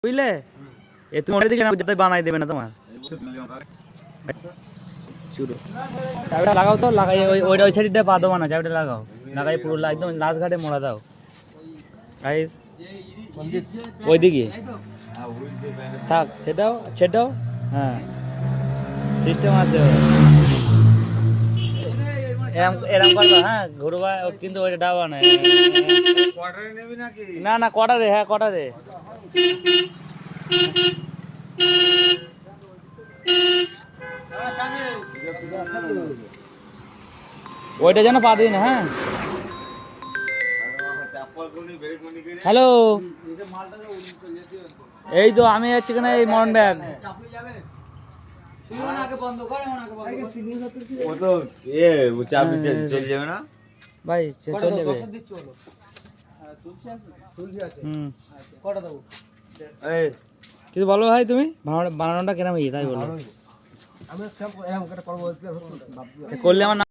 বুঝলে এ তুমি ওটা দিকে যাতে বানাই দেবে না তোমার শুরু চাবিটা লাগাও তো লাগাই ওইটা ওই সাইডটা পা দেবো না চাবিটা লাগাও লাগাই পুরো একদম লাস্ট ঘাটে মোড়া দাও গাইস ওইদিকে থাক সেটাও সেটাও হ্যাঁ সিস্টেম আছে এরম এরম করবা হ্যাঁ ঘুরবা কিন্তু ওইটা ডাবা না না না কটারে হ্যাঁ কটারে ওইটা যেন পা দিই না হ্যাঁ হ্যালো এই তো আমি হচ্ছে কিনা এই মরণ ব্যাগ ভাই চলে যাবে কিছু বলো ভাই তুমি বানানোটা কেন তাই বলো করলে আমার